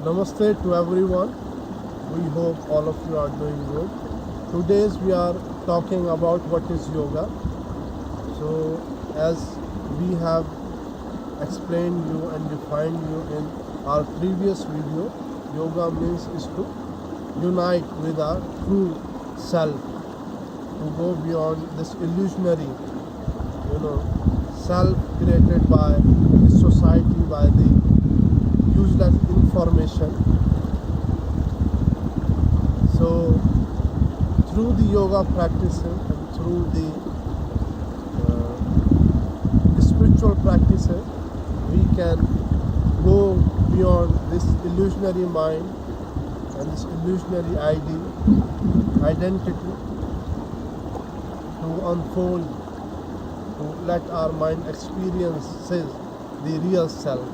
Namaste to everyone. We hope all of you are doing good. Today we are talking about what is yoga. So as we have explained you and defined you in our previous video, yoga means is to unite with our true self, to go beyond this illusionary, self created by the society, by the useless information. So through the yoga practices and through the spiritual practices, we can go beyond this illusionary mind and this illusionary identity, to unfold, to let our mind experiences the real self,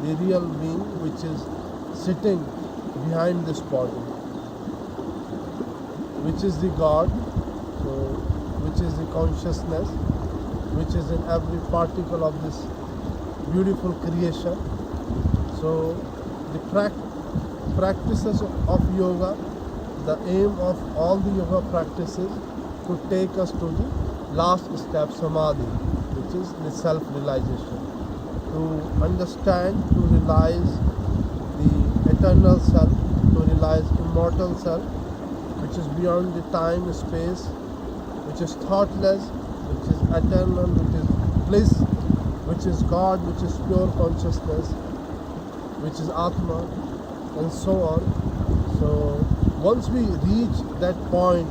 the real being which is sitting behind this body, which is the God, so which is the consciousness, which is in every particle of this beautiful creation. So the practices of yoga, the aim of all the yoga practices to take us to the last step, samadhi, which is the self-realization, to understand, to realize the eternal self, to realize immortal self, which is beyond the time, space, which is thoughtless, which is eternal, which is bliss, which is God, which is pure consciousness, which is Atma, and so on. So once we reach that point,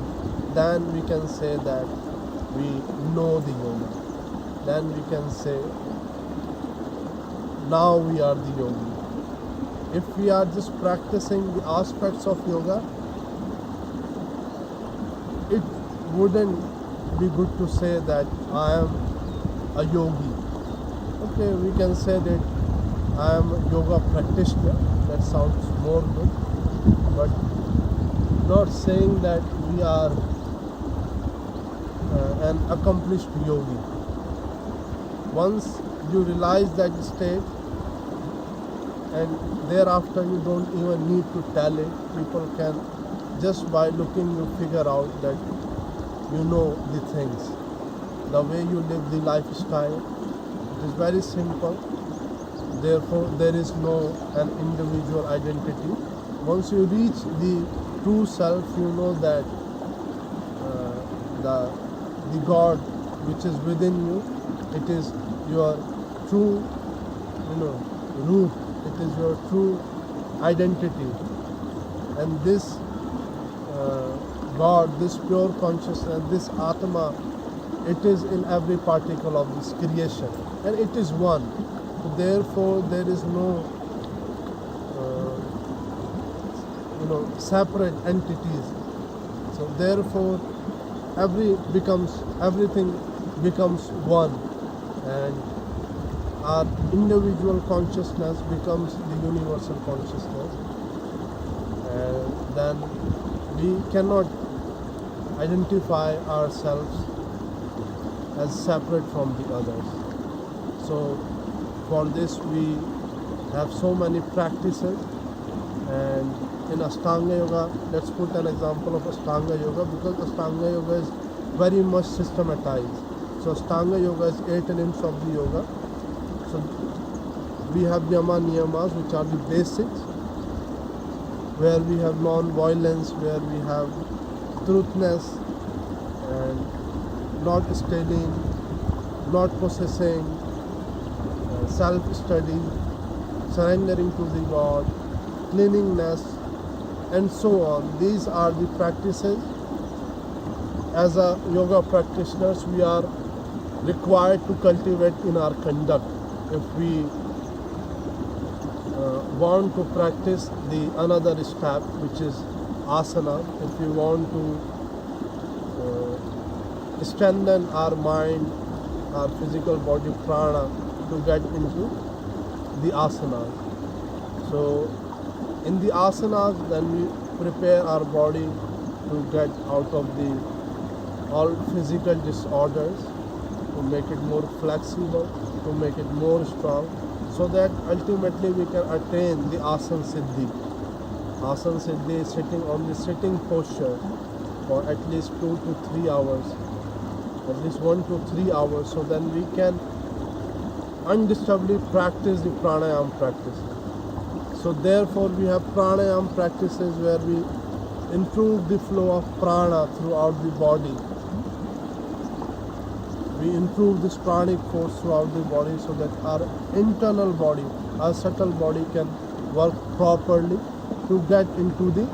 then we can say that we know the yoga. Then we can say, now we are the yogi. If we are just practicing the aspects of yoga, it wouldn't be good to say that I am a yogi. Okay, we can say that I am a yoga practitioner. That sounds more good. But not saying that we are an accomplished yogi. Once you realize that state, and thereafter you don't even need to tell it. People can, just by looking, you figure out that you know the things. The way you live the lifestyle, it is very simple. Therefore, there is no an individual identity. Once you reach the true self, you know that the God which is within you, it is your true, root. It is your true identity, and this God, this pure consciousness, this Atma, it is in every particle of this creation, and it is one. So therefore, there is no separate entities. So therefore, everything becomes one, and our individual consciousness becomes the universal consciousness, and then we cannot identify ourselves as separate from the others. So for this we have so many practices, and in Ashtanga Yoga, let's put an example of Ashtanga Yoga, because Ashtanga Yoga is very much systematized. So Ashtanga Yoga is 8 limbs of the yoga. So we have Yama Niyamas, which are the basics, where we have non-violence, where we have truthness, and not stealing, not possessing, self-study, surrendering to the God, cleanliness, and so on. These are the practices. As a yoga practitioners, we are required to cultivate in our conduct. If we want to practice the another step, which is asana, if we want to strengthen our mind, our physical body, prana, to get into the asana. So in the asanas, then we prepare our body to get out of the all physical disorders, to make it more flexible, to make it more strong, so that ultimately we can attain the Asana Siddhi. Asana Siddhi is sitting on the sitting posture for at least 2 to 3 hours, at least 1 to 3 hours, so then we can undisturbedly practice the pranayama practice. So therefore we have pranayama practices where we improve the flow of prana throughout the body. We improve this pranic force throughout the body so that our internal body, our subtle body can work properly to get into the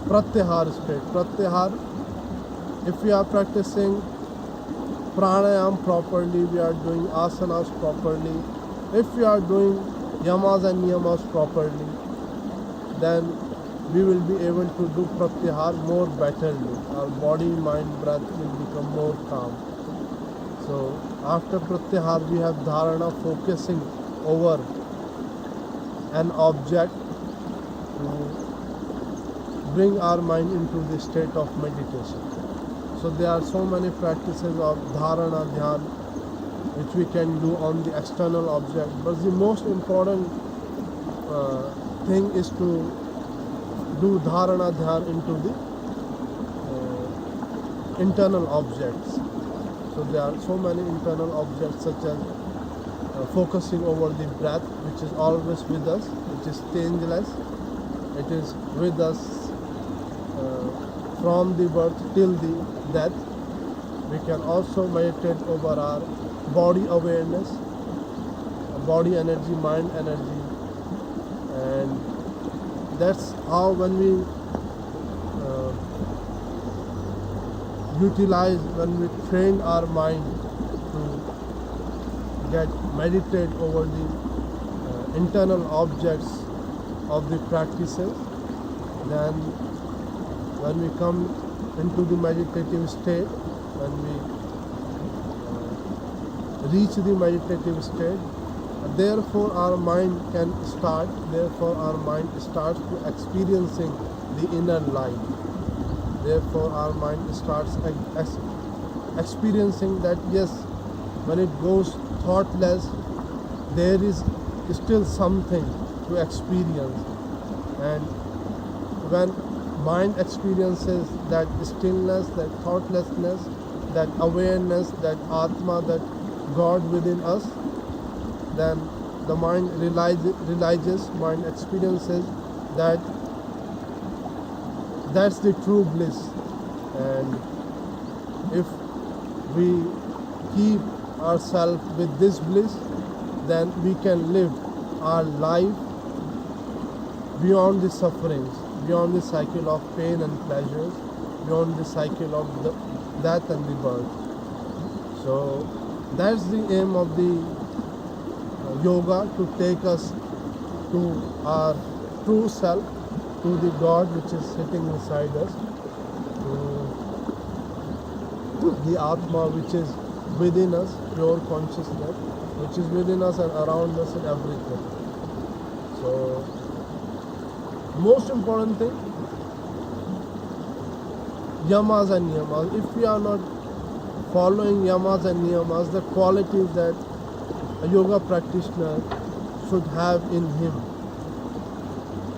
pratyahar state. Pratyahar, if we are practicing pranayama properly, we are doing asanas properly, if we are doing yamas and niyamas properly, then we will be able to do pratyahar more betterly. Our body, mind, breath will become more calm. So after pratyahar we have dharana, focusing over an object to bring our mind into the state of meditation. So there are so many practices of dharana, dhyan, which we can do on the external object. But the most important thing is to do dharana, dhyan into the internal objects. So there are so many internal objects such as focusing over the breath, which is always with us, which is changeless. It is with us from the birth till the death. We can also meditate over our body awareness, body energy, mind energy, and that's how when we utilize, when we train our mind to get meditate over the internal objects of the practices, then when we come into the meditative state, when we reach the meditative state, therefore our mind starts to experiencing the inner light. Therefore our mind starts experiencing that yes, when it goes thoughtless, there is still something to experience. And when mind experiences that stillness, that thoughtlessness, that awareness, that Atma, that God within us, then the mind realizes, mind experiences that that's the true bliss. And if we keep ourselves with this bliss, then we can live our life beyond the sufferings, beyond the cycle of pain and pleasures, beyond the cycle of the death and the birth. So that's the aim of the yoga, to take us to our true self, to the God which is sitting inside us, to the Atma which is within us, pure consciousness which is within us and around us in everything. So most important thing, yamas and niyamas. If we are not following yamas and niyamas, the qualities that a yoga practitioner should have in him,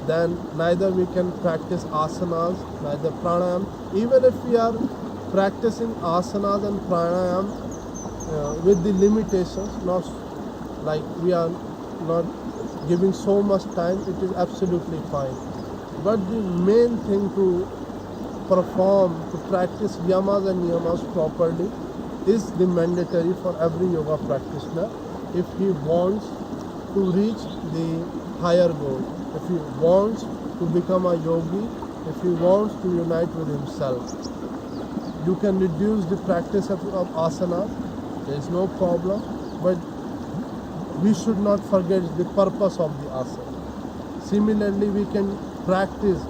then neither we can practice asanas, neither pranayam. Even if we are practicing asanas and pranayam with the limitations, not like we are not giving so much time, it is absolutely fine. But the main thing to perform, to practice yamas and niyamas properly is the mandatory for every yoga practitioner if he wants to reach the higher goal, if he wants to become a yogi, if he wants to unite with himself. You can reduce the practice of asana, there is no problem, but we should not forget the purpose of the asana. Similarly, we can practice,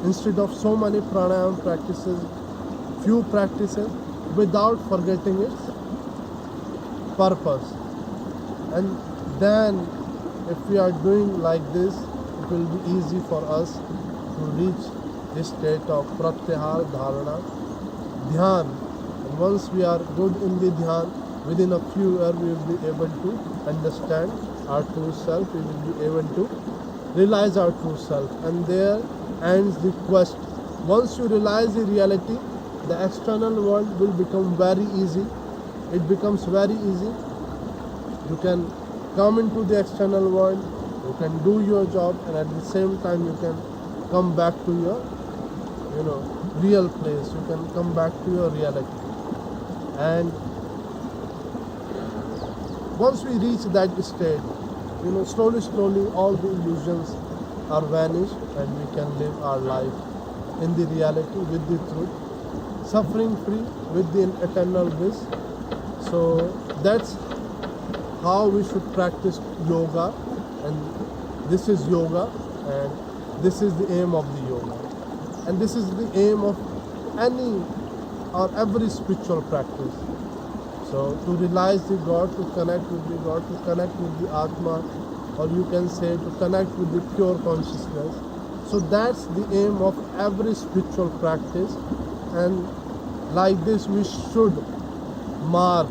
instead of so many pranayama practices, few practices, without forgetting its purpose. And then if we are doing like this, it will be easy for us to reach this state of pratyahar, dharana, dhyan. And once we are good in the dhyan, within a few years we will be able to understand our true self. We will be able to realize our true self, and there ends the quest. Once you realize the reality, the external world will become very easy. It becomes very easy. You can come into the external world, you can do your job, and at the same time you can come back to your real place. You can come back to your reality. And once we reach that state, slowly all the illusions are vanished, and we can live our life in the reality with the truth, suffering free with the eternal bliss. So that's how we should practice yoga, and this is yoga, and this is the aim of the yoga, and this is the aim of any or every spiritual practice. So to realize the God, to connect with the God, to connect with the Atma, or you can say to connect with the pure consciousness. So that's the aim of every spiritual practice, and like this we should mark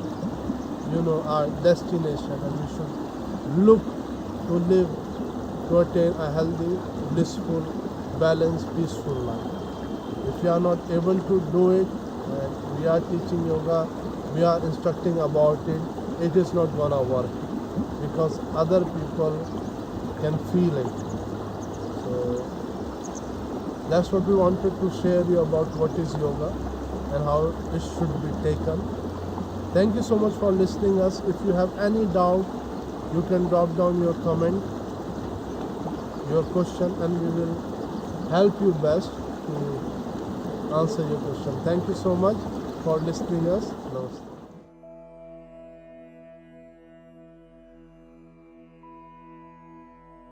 our destination, and we should look to live, to attain a healthy, blissful, balanced, peaceful life. If you are not able to do it, and we are teaching yoga, we are instructing about it, it is not gonna work, because other people can feel it. So that's what we wanted to share you about what is yoga and how it should be taken. Thank you so much for listening us. If you have any doubt, you can drop down your comment, your question, and we will help you best to answer your question. Thank you so much for listening us. Namaste.